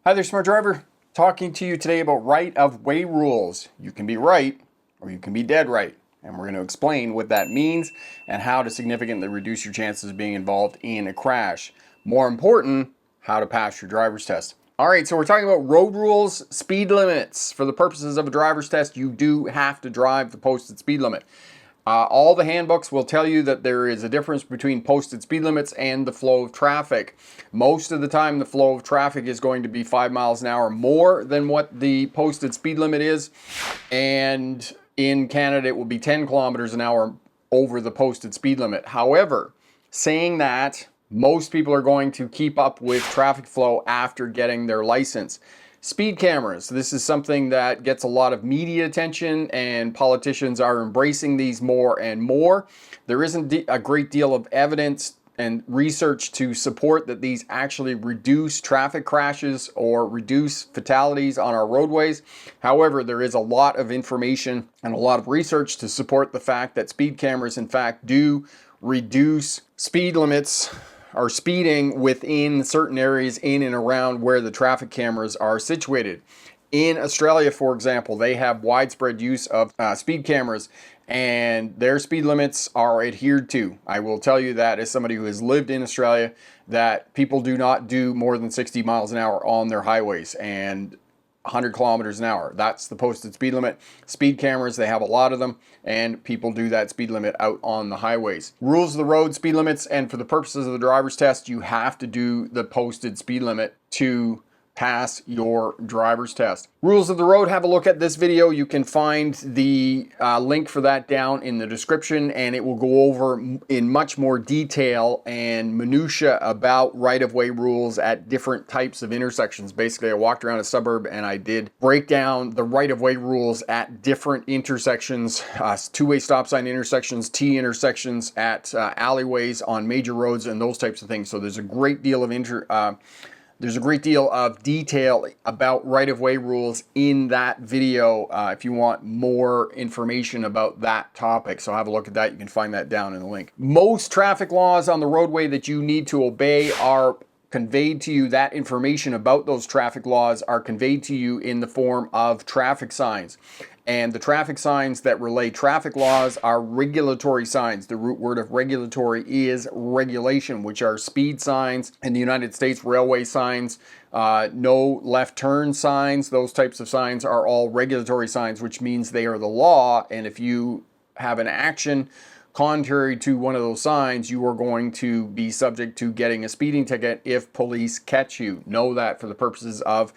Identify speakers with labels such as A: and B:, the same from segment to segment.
A: Hi there, Smart Driver. Talking to you today about right-of-way rules. You can be right or you can be dead right. And we're going to explain what that means and how to significantly reduce your chances of being involved in a crash. More important, how to pass your driver's test. All right, so we're talking about road rules, speed limits. For the purposes of a driver's test, you do have to drive the posted speed limit. All the handbooks will tell you that there is a difference between posted speed limits and the flow of traffic. Most of the time, the flow of traffic is going to be 5 miles an hour more than what the posted speed limit is. And in Canada, it will be 10 kilometers an hour over the posted speed limit. However, saying that, most people are going to keep up with traffic flow after getting their license. Speed cameras. This is something that gets a lot of media attention, and politicians are embracing these more and more. There isn't a great deal of evidence and research to support that these actually reduce traffic crashes or reduce fatalities on our roadways. However, there is a lot of information and a lot of research to support the fact that speed cameras, in fact, do reduce speed limits or speeding within certain areas in and around where the traffic cameras are situated. In Australia, for example, they have widespread use of speed cameras, and their speed limits are adhered to. I will tell you that as somebody who has lived in Australia, that people do not do more than 60 miles an hour on their highways, and 100 kilometers an hour. That's the posted speed limit. Speed cameras, they have a lot of them, and people do that speed limit out on the highways. Rules of the road, speed limits, and for the purposes of the driver's test, you have to do the posted speed limit to pass your driver's test. Rules of the road, have a look at this video. You can find the link for that down in the description, and it will go over in much more detail and minutia about right-of-way rules at different types of intersections. Basically, I walked around a suburb and I did break down the right-of-way rules at different intersections, two-way stop sign intersections, T intersections, at alleyways on major roads, and those types of things. So there's a great deal of detail about right-of-way rules in that video if you want more information about that topic. So have a look at that. You can find that down in the link. Most traffic laws on the roadway that you need to obey are conveyed to you. That information about those traffic laws are conveyed to you in the form of traffic signs. And the traffic signs that relay traffic laws are regulatory signs. The root word of regulatory is regulation, which are speed signs in the United States, railway signs, no left turn signs. Those types of signs are all regulatory signs, which means they are the law. And if you have an action contrary to one of those signs, you are going to be subject to getting a speeding ticket if police catch you. Know that for the purposes of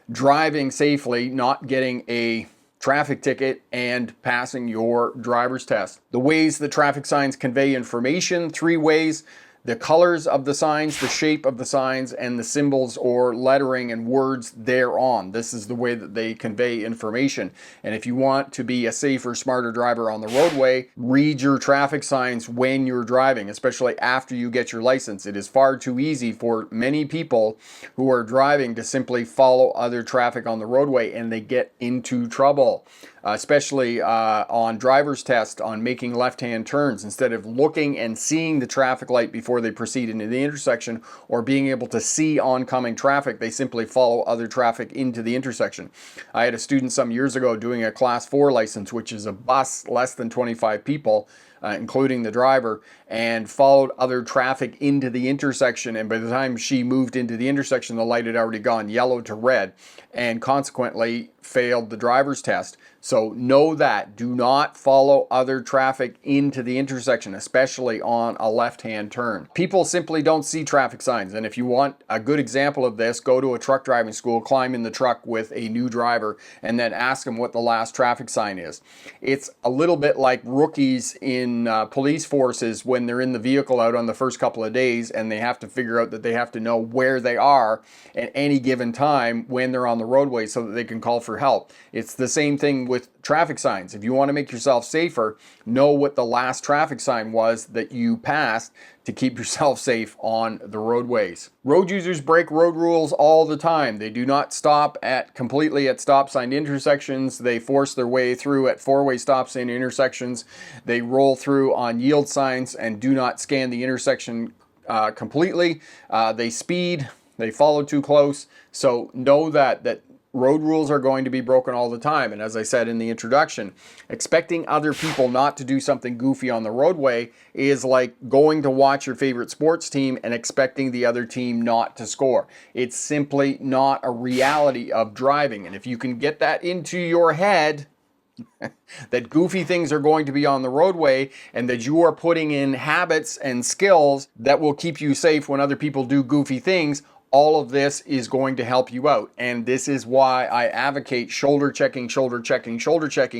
A: driving safely, not getting a traffic ticket, and passing your driver's test. The ways the traffic signs convey information: 3 ways. The colors of the signs, the shape of the signs, and the symbols or lettering and words thereon. This is the way that they convey information. And if you want to be a safer, smarter driver on the roadway, read your traffic signs when you're driving, especially after you get your license. It is far too easy for many people who are driving to simply follow other traffic on the roadway, and they get into trouble. Especially on driver's test, on making left-hand turns. Instead of looking and seeing the traffic light before they proceed into the intersection, or being able to see oncoming traffic, they simply follow other traffic into the intersection. I had a student some years ago doing a Class 4 license, which is a bus less than 25 people, including the driver, and followed other traffic into the intersection. And by the time she moved into the intersection, the light had already gone yellow to red, and consequently failed the driver's test. So know that. Do not follow other traffic into the intersection, especially on a left-hand turn. People simply don't see traffic signs. And if you want a good example of this, go to a truck driving school, climb in the truck with a new driver, and then ask them what the last traffic sign is. It's a little bit like rookies in police forces when they're in the vehicle out on the first couple of days, and they have to figure out that they have to know where they are at any given time when they're on the roadway so that they can call for help. It's the same thing with traffic signs. If you want to make yourself safer, know what the last traffic sign was that you passed to keep yourself safe on the roadways. Road users break road rules all the time. They do not stop completely at stop sign intersections. They force their way through at 4-way stop sign intersections. They roll through on yield signs and do not scan the intersection completely. They speed. They follow too close. So know that road rules are going to be broken all the time. And as I said in the introduction, expecting other people not to do something goofy on the roadway is like going to watch your favorite sports team and expecting the other team not to score. It's simply not a reality of driving. And if you can get that into your head, that goofy things are going to be on the roadway and that you are putting in habits and skills that will keep you safe when other people do goofy things, all of this is going to help you out. And this is why I advocate shoulder checking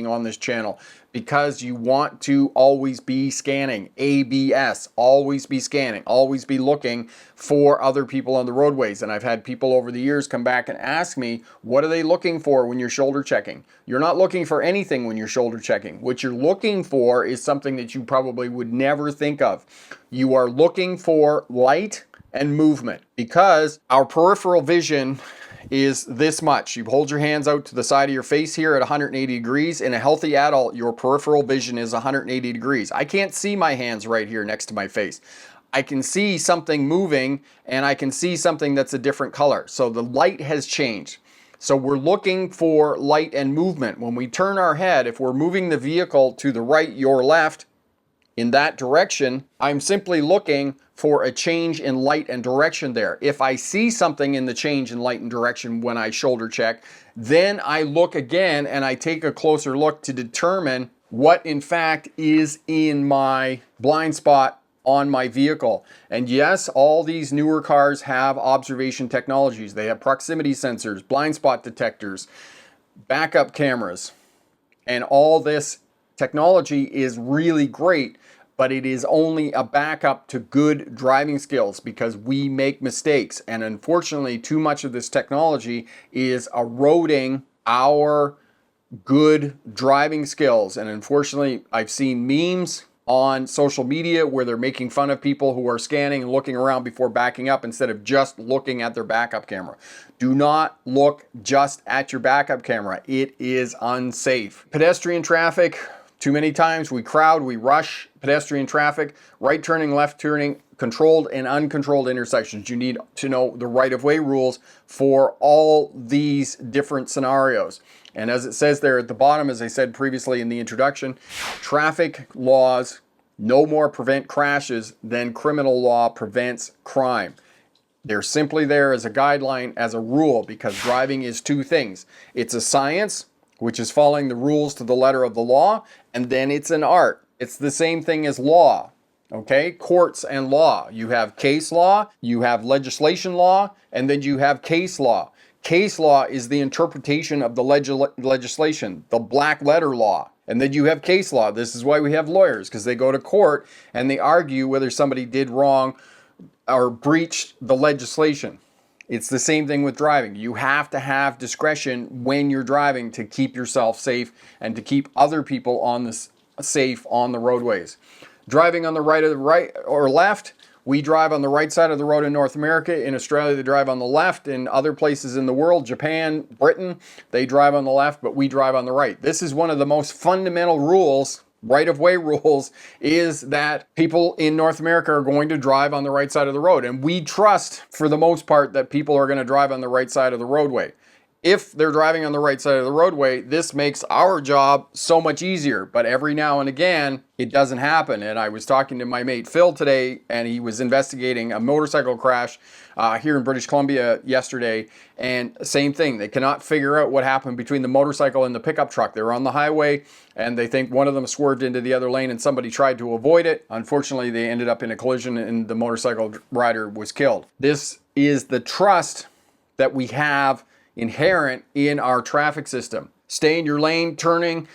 A: on this channel, because you want to always be scanning. ABS, always be scanning, always be looking for other people on the roadways. And I've had people over the years come back and ask me, what are they looking for when you're shoulder checking? You're not looking for anything when you're shoulder checking. What you're looking for is something that you probably would never think of. You are looking for light and movement, because our peripheral vision is this much. You hold your hands out to the side of your face here at 180 degrees. In a healthy adult, your peripheral vision is 180 degrees. I can't see my hands right here next to my face. I can see something moving and I can see something that's a different color. So the light has changed. So we're looking for light and movement. When we turn our head, if we're moving the vehicle to the right, your left, in that direction, I'm simply looking for a change in light and direction there. If I see something in the change in light and direction when I shoulder check, then I look again and I take a closer look to determine what in fact is in my blind spot on my vehicle. And yes, all these newer cars have observation technologies. They have proximity sensors, blind spot detectors, backup cameras, and all this technology is really great, but it is only a backup to good driving skills, because we make mistakes. And unfortunately, too much of this technology is eroding our good driving skills. And unfortunately, I've seen memes on social media where they're making fun of people who are scanning and looking around before backing up instead of just looking at their backup camera. Do not look just at your backup camera. It is unsafe. Pedestrian traffic. Too many times we crowd, we rush pedestrian traffic, right turning, left turning, controlled and uncontrolled intersections. You need to know the right-of-way rules for all these different scenarios. And as it says there at the bottom, as I said previously in the introduction, traffic laws no more prevent crashes than criminal law prevents crime. They're simply there as a guideline, as a rule, because driving is two things. It's a science, which is following the rules to the letter of the law, and then it's an art. It's the same thing as law, okay? Courts and law. You have case law, you have legislation law, and then you have case law. Case law is the interpretation of the legislation, the black letter law. And then you have case law. This is why we have lawyers, because they go to court and they argue whether somebody did wrong or breached the legislation. It's the same thing with driving. You have to have discretion when you're driving to keep yourself safe and to keep other people on this safe on the roadways. Driving on the right or left, we drive on the right side of the road in North America. In Australia, they drive on the left. In other places in the world, Japan, Britain, they drive on the left, but we drive on the right. This is one of the most fundamental rules, right-of-way rules, is that people in North America are going to drive on the right side of the road. And we trust, for the most part, that people are going to drive on the right side of the roadway. If they're driving on the right side of the roadway, this makes our job so much easier. But every now and again, it doesn't happen. And I was talking to my mate Phil today, and he was investigating a motorcycle crash here in British Columbia yesterday. And same thing, they cannot figure out what happened between the motorcycle and the pickup truck. They were on the highway, and they think one of them swerved into the other lane and somebody tried to avoid it. Unfortunately, they ended up in a collision and the motorcycle rider was killed. This is the trust that we have inherent in our traffic system. Stay in your lane, turning,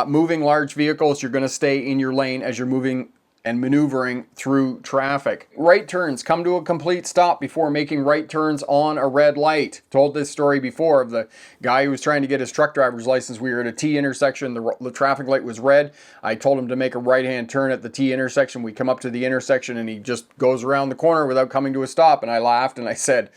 A: moving large vehicles. You're going to stay in your lane as you're moving and maneuvering through traffic. Right turns, come to a complete stop before making right turns on a red light. Told this story before of the guy who was trying to get his truck driver's license. We were at a T intersection. The traffic light was red. I told him to make a right-hand turn at the T intersection. We come up to the intersection and he just goes around the corner without coming to a stop. And I laughed and I said,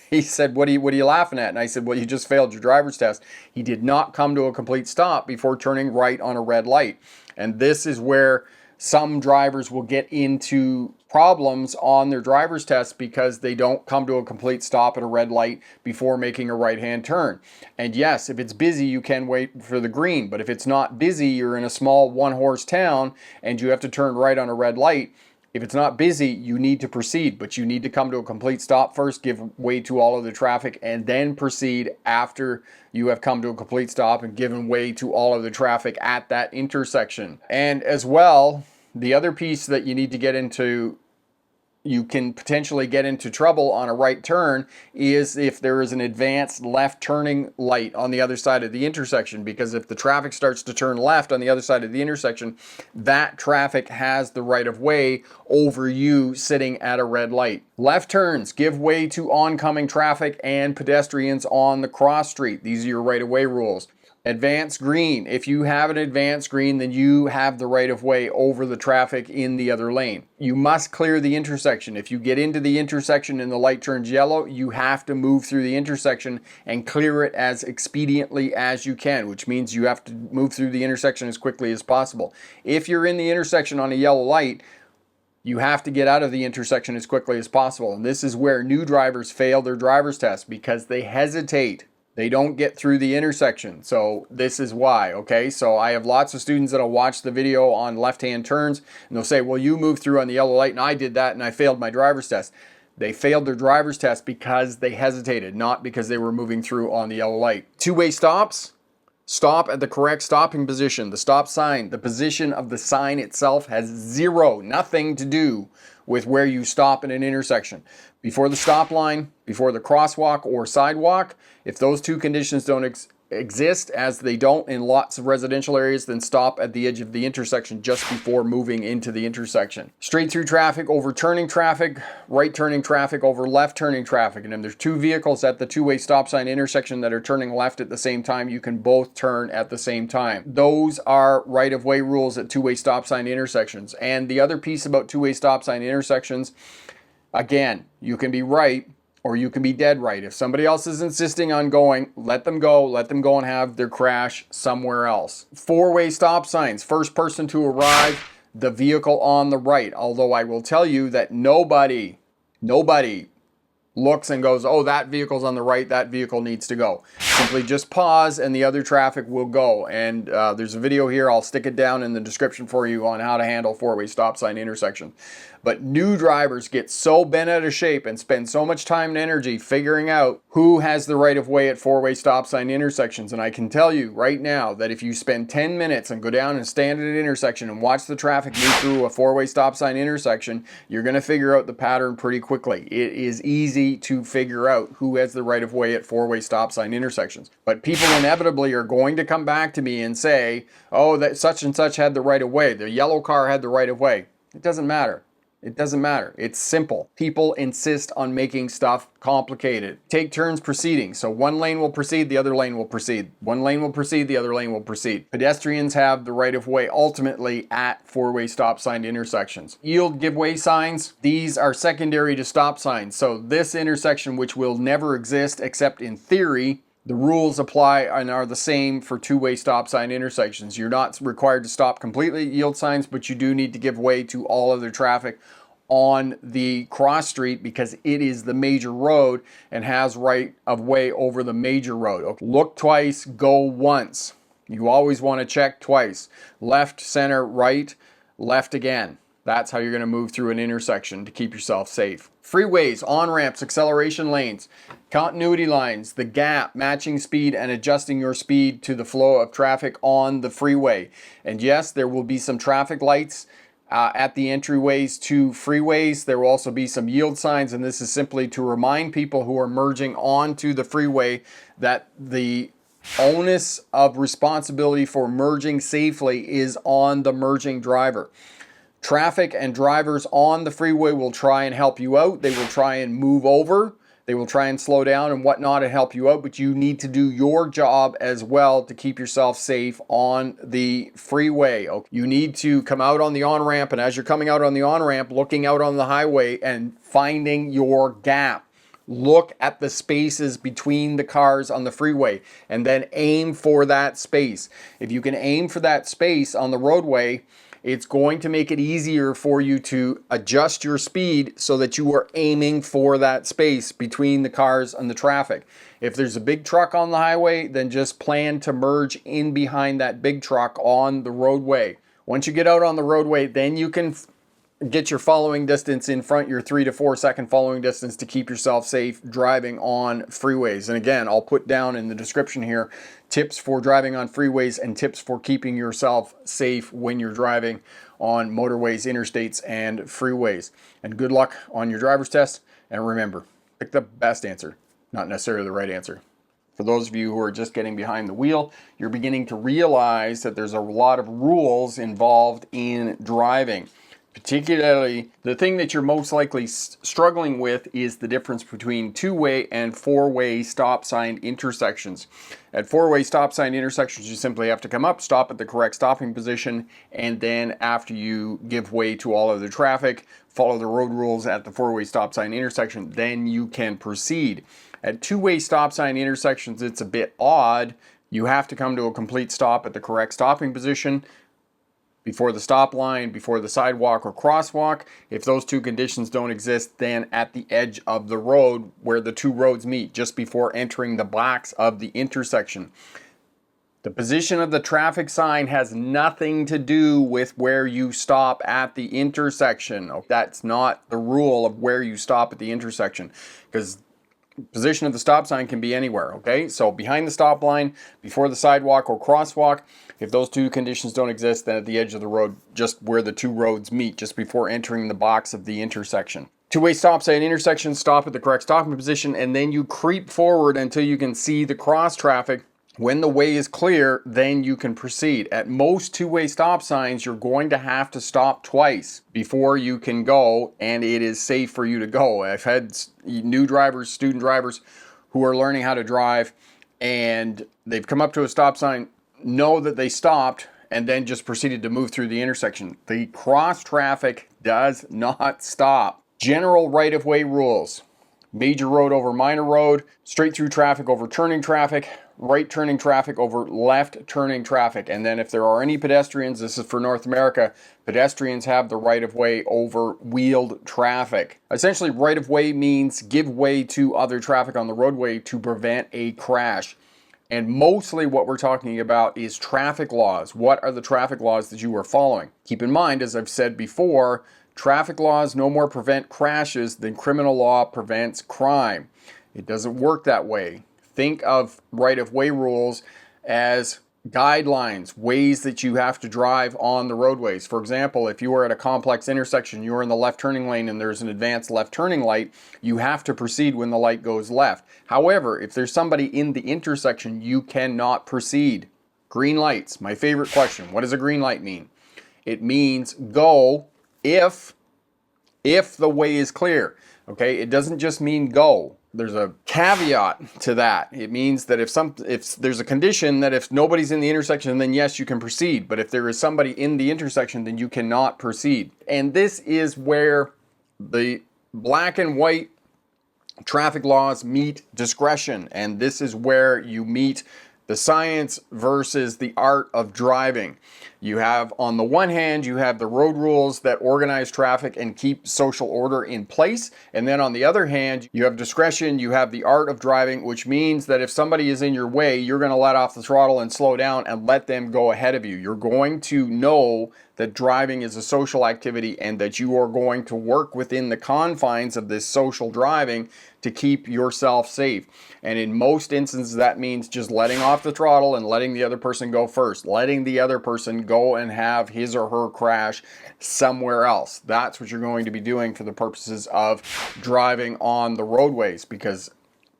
A: he said, what are you laughing at? And I said, well, you just failed your driver's test. He did not come to a complete stop before turning right on a red light. And this is where some drivers will get into problems on their driver's test because they don't come to a complete stop at a red light before making a right-hand turn. And yes, if it's busy, you can wait for the green, but if it's not busy, you're in a small one-horse town and you have to turn right on a red light. If it's not busy, you need to proceed, but you need to come to a complete stop first, give way to all of the traffic, and then proceed after you have come to a complete stop and given way to all of the traffic at that intersection. And as well, the other piece that you need to get into, you can potentially get into trouble on a right turn, is if there is an advanced left turning light on the other side of the intersection, because if the traffic starts to turn left on the other side of the intersection, that traffic has the right of way over you sitting at a red light. Left turns give way to oncoming traffic and pedestrians on the cross street. These are your right of way rules. Advanced green. If you have an advanced green, then you have the right of way over the traffic in the other lane. You must clear the intersection. If you get into the intersection and the light turns yellow, you have to move through the intersection and clear it as expediently as you can, which means you have to move through the intersection as quickly as possible. If you're in the intersection on a yellow light, you have to get out of the intersection as quickly as possible. And this is where new drivers fail their driver's test, because they hesitate. They don't get through the intersection. So this is why, okay? So I have lots of students that'll watch the video on left-hand turns and they'll say, well, you moved through on the yellow light and I did that and I failed my driver's test. They failed their driver's test because they hesitated, not because they were moving through on the yellow light. Two-way stops. Stop at the correct stopping position. The stop sign, the position of the sign itself has nothing to do with where you stop in an intersection. Before the stop line, before the crosswalk or sidewalk, if those two conditions don't exist, as they don't in lots of residential areas, then stop at the edge of the intersection just before moving into the intersection. Straight through traffic over turning traffic, right turning traffic over left turning traffic. And if there's two vehicles at the two-way stop sign intersection that are turning left at the same time, you can both turn at the same time. Those are right-of-way rules at two-way stop sign intersections. And the other piece about two-way stop sign intersections, again, you can be right or you can be dead right. If somebody else is insisting on going, let them go and have their crash somewhere else. Four-way stop signs, first person to arrive, the vehicle on the right. Although I will tell you that nobody looks and goes, oh, that vehicle's on the right, that vehicle needs to go. Simply just pause and the other traffic will go. And there's a video here, I'll stick it down in the description for you on how to handle four-way stop sign intersection. But new drivers get so bent out of shape and spend so much time and energy figuring out who has the right of way at four-way stop sign intersections. And I can tell you right now that if you spend 10 minutes and go down and stand at an intersection and watch the traffic move through a four-way stop sign intersection, you're going to figure out the pattern pretty quickly. It is easy to figure out who has the right of way at four-way stop sign intersections. But people inevitably are going to come back to me and say, oh, that such and such had the right of way. The yellow car had the right of way. It doesn't matter. It doesn't matter. It's simple. People insist on making stuff complicated. Take turns proceeding. So one lane will proceed, the other lane will proceed. One lane will proceed, the other lane will proceed. Pedestrians have the right of way ultimately at four-way stop sign intersections. Yield give way signs. These are secondary to stop signs. So this intersection, which will never exist except in theory, the rules apply and are the same for two-way stop sign intersections. You're not required to stop completely at yield signs, but you do need to give way to all other traffic on the cross street because it is the major road and has right of way over the major road. Okay. Look twice, go once. You always want to check twice. Left, center, right, left again. That's how you're going to move through an intersection to keep yourself safe. Freeways, on-ramps, acceleration lanes, continuity lines, the gap, matching speed and adjusting your speed to the flow of traffic on the freeway. And yes, there will be some traffic lights at the entryways to freeways. There will also be some yield signs, and this is simply to remind people who are merging onto the freeway that the onus of responsibility for merging safely is on the merging driver. Traffic and drivers on the freeway will try and help you out. They will try and move over. They will try and slow down and whatnot and help you out, but you need to do your job as well to keep yourself safe on the freeway. You need to come out on the on-ramp, and as you're coming out on the on-ramp, looking out on the highway and finding your gap. Look at the spaces between the cars on the freeway and then aim for that space. If you can aim for that space on the roadway, It's going to make it easier for you to adjust your speed so that you are aiming for that space between the cars and the traffic. If there's a big truck on the highway, then just plan to merge in behind that big truck on the roadway. Once you get out on the roadway, then you can get your following distance in front, your 3 to 4 second following distance to keep yourself safe driving on freeways. And again, I'll put down in the description here tips for driving on freeways and tips for keeping yourself safe when you're driving on motorways, interstates, and freeways. And good luck on your driver's test. And remember, pick the best answer, not necessarily the right answer. For those of you who are just getting behind the wheel, you're beginning to realize that there's a lot of rules involved in driving. Particularly, the thing that you're most likely struggling with is the difference between two-way and four-way stop sign intersections. At four-way stop sign intersections, you simply have to come up, stop at the correct stopping position, and then after you give way to all other traffic, follow the road rules at the four-way stop sign intersection, then you can proceed. At two-way stop sign intersections, it's a bit odd. You have to come to a complete stop at the correct stopping position, before the stop line, before the sidewalk or crosswalk. If those two conditions don't exist, then at the edge of the road where the two roads meet, just before entering the box of the intersection. The position of the traffic sign has nothing to do with where you stop at the intersection. That's not the rule of where you stop at the intersection, because position of the stop sign can be anywhere, okay? So behind the stop line, before the sidewalk or crosswalk. If those two conditions don't exist, then at the edge of the road, just where the two roads meet, just before entering the box of the intersection. Two-way stop sign intersection, stop at the correct stopping position, and then you creep forward until you can see the cross traffic. When the way is clear, then you can proceed. At most two-way stop signs, you're going to have to stop twice before you can go, and it is safe for you to go. I've had new drivers, student drivers, who are learning how to drive, and they've come up to a stop sign, know that they stopped, and then just proceeded to move through the intersection. The cross traffic does not stop. General right-of-way rules. Major road over minor road, straight through traffic over turning traffic, right turning traffic over left turning traffic. And then if there are any pedestrians, this is for North America, pedestrians have the right of way over wheeled traffic. Essentially, right of way means give way to other traffic on the roadway to prevent a crash. And mostly what we're talking about is traffic laws. What are the traffic laws that you are following? Keep in mind, as I've said before, traffic laws no more prevent crashes than criminal law prevents crime. It doesn't work that way. Think of right-of-way rules as guidelines, ways that you have to drive on the roadways. For example, if you are at a complex intersection, you're in the left turning lane and there's an advanced left turning light, you have to proceed when the light goes left. However, if there's somebody in the intersection, you cannot proceed. Green lights, my favorite question. What does a green light mean? It means go if the way is clear. Okay, it doesn't just mean go. There's a caveat to that. It means that if there's a condition that if nobody's in the intersection, then yes, you can proceed. But if there is somebody in the intersection, then you cannot proceed. And this is where the black and white traffic laws meet discretion. And this is where you meet the science versus the art of driving. You have, on the one hand, you have the road rules that organize traffic and keep social order in place. And then on the other hand, you have discretion, you have the art of driving, which means that if somebody is in your way, you're going to let off the throttle and slow down and let them go ahead of you. You're going to know that driving is a social activity and that you are going to work within the confines of this social driving to keep yourself safe. And in most instances, that means just letting off the throttle and letting the other person go first, letting the other person go and have his or her crash somewhere else. That's what you're going to be doing for the purposes of driving on the roadways, because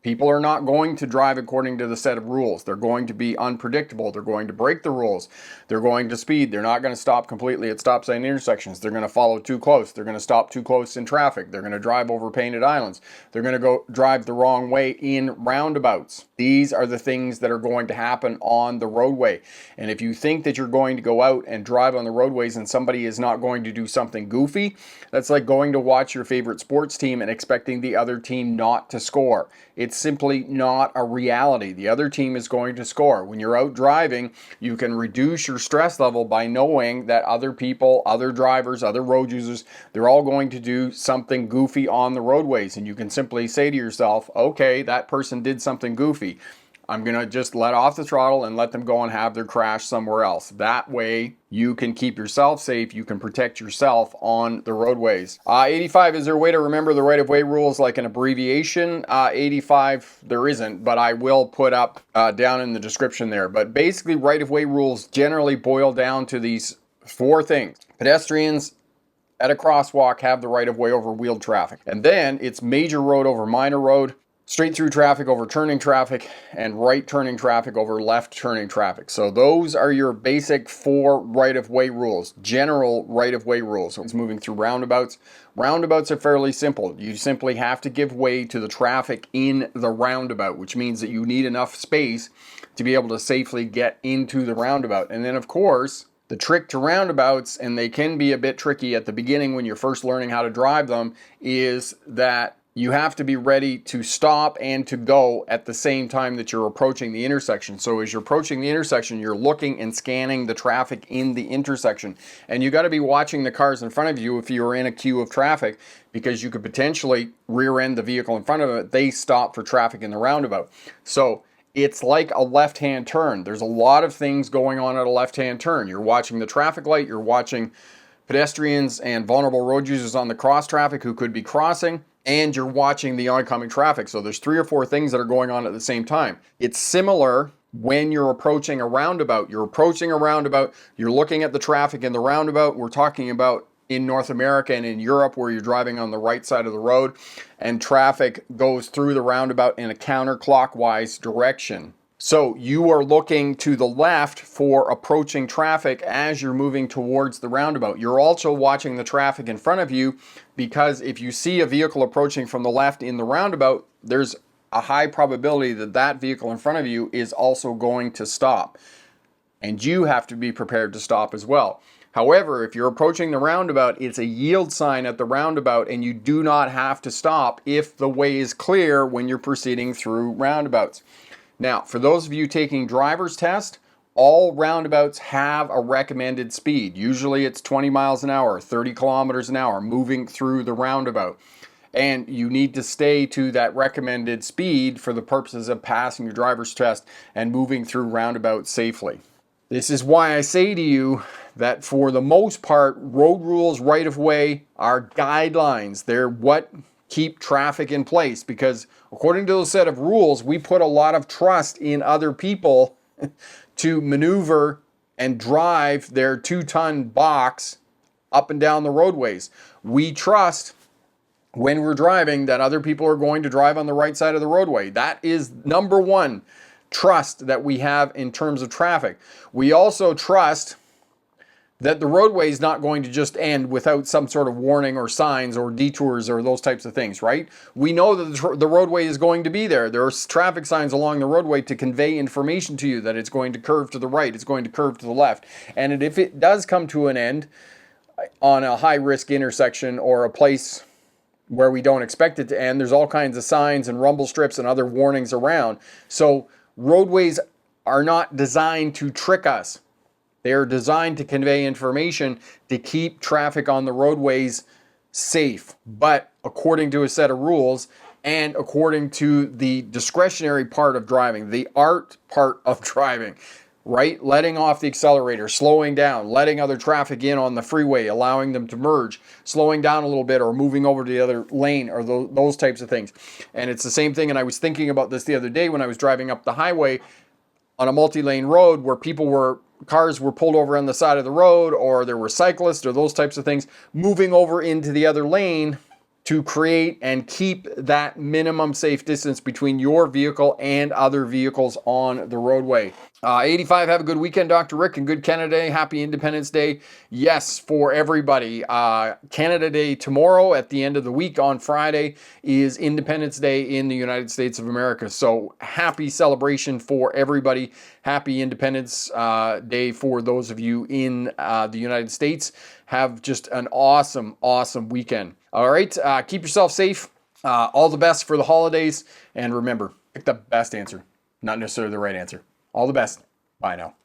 A: people are not going to drive according to the set of rules. They're going to be unpredictable. They're going to break the rules. They're going to speed. They're not going to stop completely at stop sign intersections. They're going to follow too close. They're going to stop too close in traffic. They're going to drive over painted islands. They're going to go drive the wrong way in roundabouts. These are the things that are going to happen on the roadway. And if you think that you're going to go out and drive on the roadways and somebody is not going to do something goofy, that's like going to watch your favorite sports team and expecting the other team not to score. It's it's simply not a reality. The other team is going to score. When you're out driving, you can reduce your stress level by knowing that other people, other drivers, other road users, they're all going to do something goofy on the roadways. And you can simply say to yourself, okay, that person did something goofy. I'm going to just let off the throttle and let them go and have their crash somewhere else. That way you can keep yourself safe. You can protect yourself on the roadways. 85, is there a way to remember the right-of-way rules like an abbreviation? 85, there isn't, but I will put up down in the description there. But basically, right-of-way rules generally boil down to these 4 things. Pedestrians at a crosswalk have the right-of-way over wheeled traffic. And then it's major road over minor road, straight through traffic over turning traffic, and right turning traffic over left turning traffic. So those are your basic 4 right-of-way rules, general right-of-way rules. So it's moving through roundabouts. Roundabouts are fairly simple. You simply have to give way to the traffic in the roundabout, which means that you need enough space to be able to safely get into the roundabout. And then, of course, the trick to roundabouts, and they can be a bit tricky at the beginning when you're first learning how to drive them, is that you have to be ready to stop and to go at the same time that you're approaching the intersection. So as you're approaching the intersection, you're looking and scanning the traffic in the intersection. And you got to be watching the cars in front of you if you're in a queue of traffic, because you could potentially rear end the vehicle in front of it. They stop for traffic in the roundabout. So it's like a left-hand turn. There's a lot of things going on at a left-hand turn. You're watching the traffic light, you're watching pedestrians and vulnerable road users on the cross traffic who could be crossing, and you're watching the oncoming traffic. So there's 3 or 4 things that are going on at the same time. It's similar when you're approaching a roundabout. You're approaching a roundabout, you're looking at the traffic in the roundabout. We're talking about in North America and in Europe, where you're driving on the right side of the road and traffic goes through the roundabout in a counterclockwise direction. So you are looking to the left for approaching traffic as you're moving towards the roundabout. You're also watching the traffic in front of you, because if you see a vehicle approaching from the left in the roundabout, there's a high probability that that vehicle in front of you is also going to stop. And you have to be prepared to stop as well. However, if you're approaching the roundabout, it's a yield sign at the roundabout, and you do not have to stop if the way is clear when you're proceeding through roundabouts. Now, for those of you taking driver's test, all roundabouts have a recommended speed. Usually it's 20 miles an hour, 30 kilometers an hour moving through the roundabout. And you need to stay to that recommended speed for the purposes of passing your driver's test and moving through roundabouts safely. This is why I say to you that for the most part, road rules, right of way are guidelines. They're what keep traffic in place, because according to those set of rules, we put a lot of trust in other people to maneuver and drive their 2-ton box up and down the roadways. We trust when we're driving that other people are going to drive on the right side of the roadway. That is number 1 trust that we have in terms of traffic. We also trust that the roadway is not going to just end without some sort of warning or signs or detours or those types of things, right? We know that the roadway is going to be there. There are traffic signs along the roadway to convey information to you that it's going to curve to the right, it's going to curve to the left. And if it does come to an end on a high-risk intersection or a place where we don't expect it to end, there's all kinds of signs and rumble strips and other warnings around. So roadways are not designed to trick us. They are designed to convey information to keep traffic on the roadways safe, but according to a set of rules and according to the discretionary part of driving, the art part of driving, right? Letting off the accelerator, slowing down, letting other traffic in on the freeway, allowing them to merge, slowing down a little bit or moving over to the other lane, or those types of things. And it's the same thing, and I was thinking about this the other day when I was driving up the highway on a multi-lane road where cars were pulled over on the side of the road, or there were cyclists or those types of things moving over into the other lane to create and keep that minimum safe distance between your vehicle and other vehicles on the roadway. 85, have a good weekend, Dr. Rick, and good Canada Day. Happy Independence Day. Yes, for everybody. Canada Day tomorrow at the end of the week on Friday is Independence Day in the United States of America. So happy celebration for everybody. Happy Independence Day for those of you in the United States. Have just an awesome, awesome weekend. All right, keep yourself safe. All the best for the holidays. And remember, pick the best answer, not necessarily the right answer. All the best. Bye now.